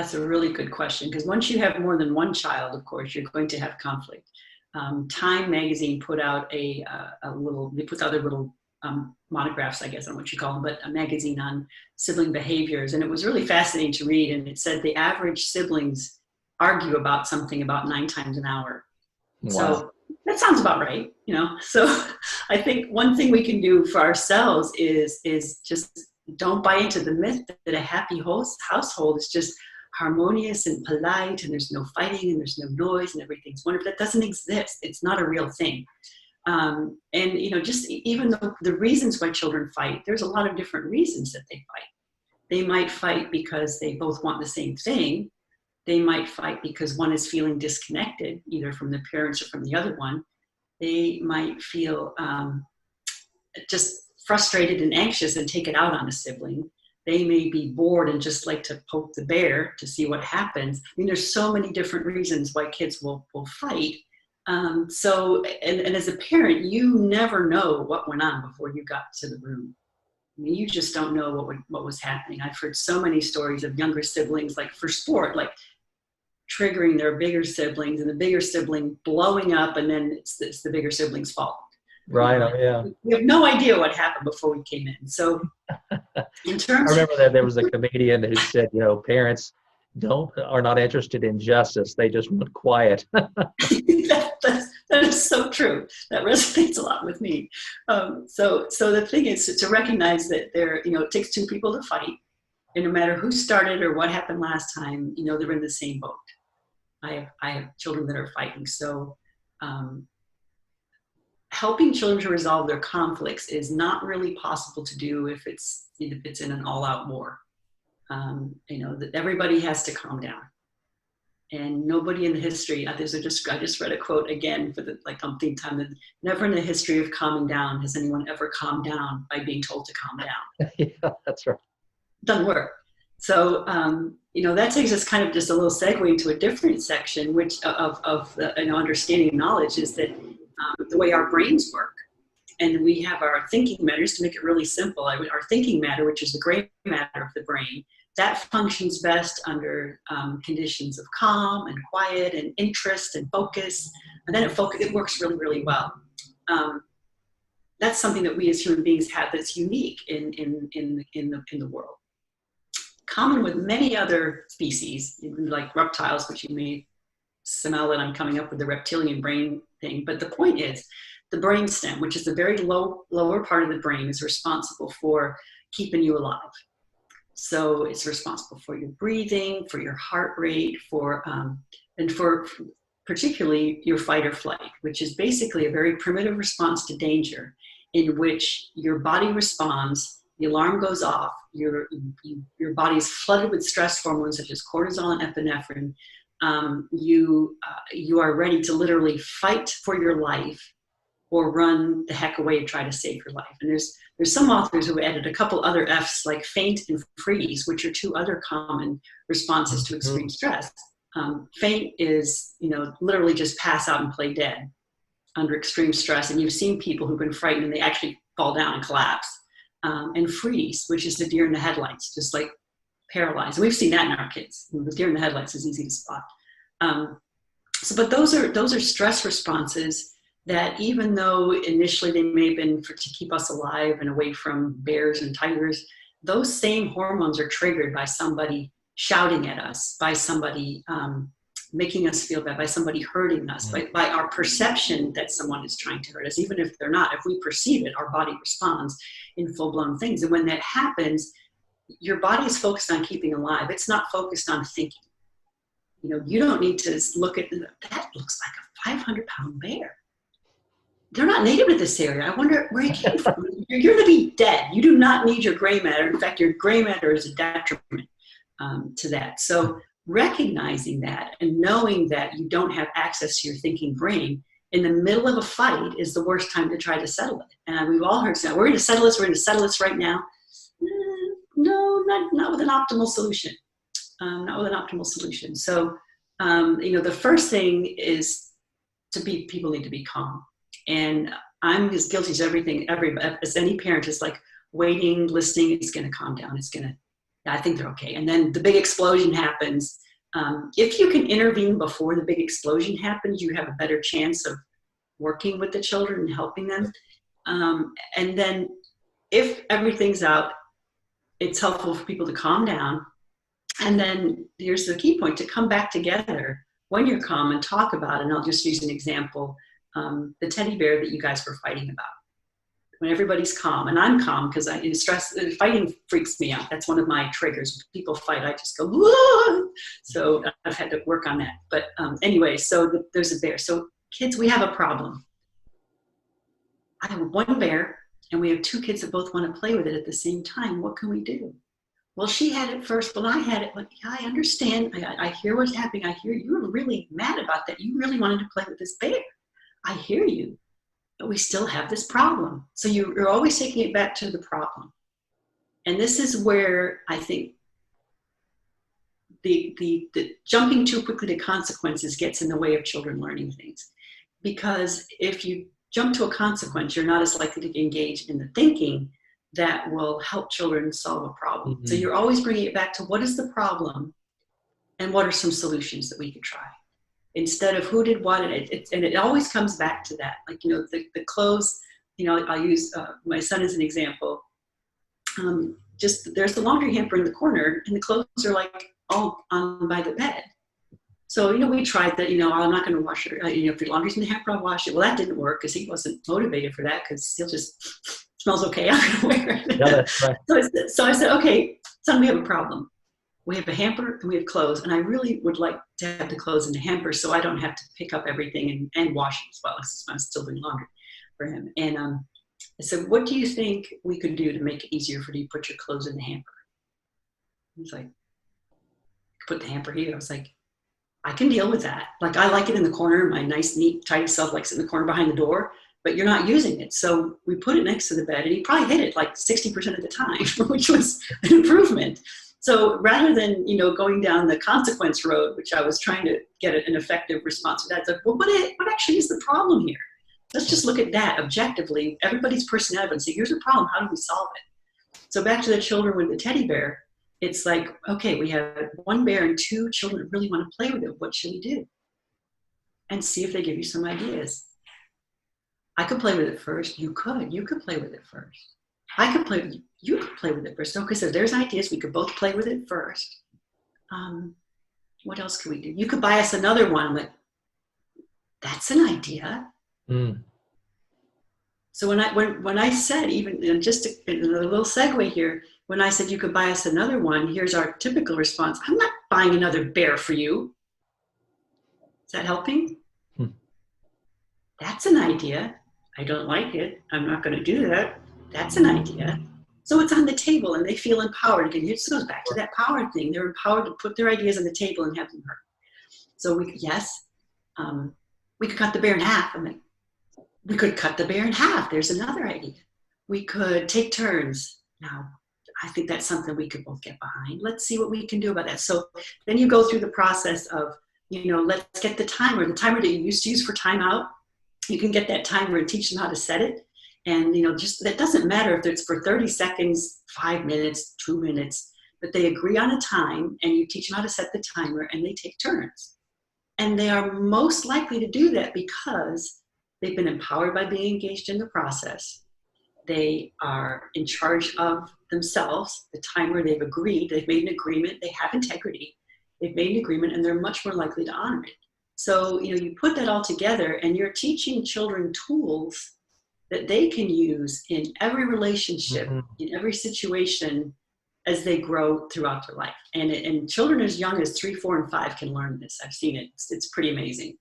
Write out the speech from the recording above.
That's a really good question, because once you have more than one child, of course, you're going to have conflict. Time magazine put out they put out their little monographs, I guess, I don't know what you call them, but a magazine on sibling behaviors. And it was really fascinating to read. And it said the average siblings argue about something about 9 times an hour. Wow. So that sounds about right, you know? So I think one thing we can do for ourselves is just don't buy into the myth that a happy household is just harmonious and polite and there's no fighting and there's no noise and everything's wonderful. That doesn't exist. It's not a real thing. And, you know, just even though the reasons why children fight, there's a lot of different reasons that they fight. They might fight because they both want the same thing. They might fight because one is feeling disconnected, either from the parents or from the other one. They might feel just frustrated and anxious and take it out on a sibling. They may be bored and just like to poke the bear to see what happens. I mean, there's so many different reasons why kids will fight. And as a parent, you never know what went on before you got to the room. I mean, you just don't know what was happening. I've heard so many stories of younger siblings, like for sport, like triggering their bigger siblings and the bigger sibling blowing up, and then it's the bigger sibling's fault. Right. Oh, yeah. We have no idea what happened before we came in. So in terms I remember that there was a comedian who said, you know, parents are not interested in justice. They just want quiet. That is so true. That resonates a lot with me. So the thing is to recognize that it takes 2 people to fight. And no matter who started or what happened last time, you know, they're in the same boat. I have children that are fighting. So helping children to resolve their conflicts is not really possible to do if it's in an all-out war. You know, that everybody has to calm down. And nobody in the history, I just read a quote again for the umpteenth time, that never in the history of calming down has anyone ever calmed down by being told to calm down. Yeah, that's right. Doesn't work. So, you know, that takes us kind of just a little segue into a different section, which of understanding knowledge is that the way our brains work. And we have our thinking matters, to make it really simple. Our thinking matter, which is the gray matter of the brain, that functions best under conditions of calm and quiet and interest and focus. And then it works really, really well. That's something that we as human beings have that's unique in the world. Common with many other species, like reptiles, which you may smell that I'm coming up with the reptilian brain thing. But the point is, the brainstem, which is the very lower part of the brain, is responsible for keeping you alive. So it's responsible for your breathing, for your heart rate, and for particularly your fight or flight, which is basically a very primitive response to danger, in which your body responds, the alarm goes off, your body is flooded with stress hormones such as cortisol and epinephrine. You are ready to literally fight for your life or run the heck away and try to save your life. And there's some authors who added a couple other F's, like faint and freeze, which are 2 other common responses to extreme stress. Faint is, you know, literally just pass out and play dead under extreme stress. And you've seen people who've been frightened and they actually fall down and collapse. And freeze, which is the deer in the headlights, just like paralyzed. And we've seen that in our kids. The deer in the headlights is easy to spot. But those are stress responses that, even though initially they may have been to keep us alive and away from bears and tigers, those same hormones are triggered by somebody shouting at us, by somebody making us feel bad, by somebody hurting us, by our perception that someone is trying to hurt us. Even if they're not, if we perceive it, our body responds in full-blown things. And when that happens, your body is focused on keeping alive. It's not focused on thinking. You know, you don't need to look at, that looks like a 500-pound bear. They're not native to this area. I wonder where it came from. You're going to be dead. You do not need your gray matter. In fact, your gray matter is a detriment to that. So recognizing that and knowing that you don't have access to your thinking brain in the middle of a fight is the worst time to try to settle it. And we've all heard, we're going to settle this. We're going to settle this right now. No, not with an optimal solution. Not with an optimal solution. So, you know, the first thing is people need to be calm. And I'm as guilty as as any parent is like waiting, listening, it's going to calm down. I think they're okay. And then the big explosion happens. If you can intervene before the big explosion happens, you have a better chance of working with the children and helping them. And then if everything's out, it's helpful for people to calm down. And then here's the key point, to come back together when you're calm and talk about it. And I'll just use an example, the teddy bear that you guys were fighting about. When everybody's calm, and I'm calm because fighting freaks me out. That's one of my triggers. When people fight, I just go, whoa! So I've had to work on that. But anyway, so there's a bear. So kids, we have a problem. I have one bear, and we have two kids that both want to play with it at the same time. What can we do? Well, she had it first, but I had it. Like, yeah, I understand. I hear what's happening. I hear you were really mad about that. You really wanted to play with this bear. I hear you. But we still have this problem. So you're always taking it back to the problem. And this is where I think the jumping too quickly to consequences gets in the way of children learning things. Because if you jump to a consequence, you're not as likely to engage in the thinking that will help children solve a problem. Mm-hmm. So you're always bringing it back to what is the problem and what are some solutions that we could try, instead of who did what. And it always comes back to that. Like, the clothes, I'll use my son as an example. Just there's the laundry hamper in the corner and the clothes are like all on by the bed. So, we tried that, I'm not going to wash it. If your laundry's in the hamper, I'll wash it. Well, that didn't work because he wasn't motivated for that, because he'll just, smells okay, I'm going to wear it. Yeah, that's right. So I said, okay, son, we have a problem. We have a hamper and we have clothes. And I really would like to have the clothes in the hamper so I don't have to pick up everything and wash it as well. I'm still doing laundry for him. And I said, what do you think we could do to make it easier for you to put your clothes in the hamper? He's like, put the hamper here. I was like, I can deal with that. Like, I like it in the corner. My nice, neat, tidy self likes it in the corner behind the door, but you're not using it. So we put it next to the bed, and he probably hit it like 60% of the time, which was an improvement. So rather than, going down the consequence road, which I was trying to get an effective response to that, it's like, well, what actually is the problem here? Let's just look at that objectively, everybody's personality, and say, here's the problem. How do we solve it? So back to the children with the teddy bear. It's like, okay, we have one bear and two children that really want to play with it. What should we do? And see if they give you some ideas. I could play with it first. You could play with it first. I could play with it. You could play with it first. So, because if there's ideas, we could both play with it first. What else could we do? You could buy us another one. But that's an idea. Mm. So when I said, even just a little segue here, when I said you could buy us another one, here's our typical response. I'm not buying another bear for you. Is that helping? That's an idea. I don't like it. I'm not going to do that. That's an idea. So it's on the table and they feel empowered. Again, it just goes back to that power thing. They're empowered to put their ideas on the table and have them heard. So we could cut the bear in half. We could cut the bear in half. There's another idea. We could take turns. Now, I think that's something we could both get behind. Let's see what we can do about that. So then you go through the process of, let's get the timer that you used to use for timeout. You can get that timer and teach them how to set it. And, just that doesn't matter if it's for 30 seconds, 5 minutes, 2 minutes, but they agree on a time and you teach them how to set the timer and they take turns. And they are most likely to do that because they've been empowered by being engaged in the process. They are in charge of themselves, the timer, they've agreed, they've made an agreement, they have integrity, they've made an agreement, and they're much more likely to honor it. So, you put that all together and you're teaching children tools that they can use in every relationship, in every situation as they grow throughout their life. And children as young as 3, 4, and 5 can learn this. I've seen it. It's pretty amazing.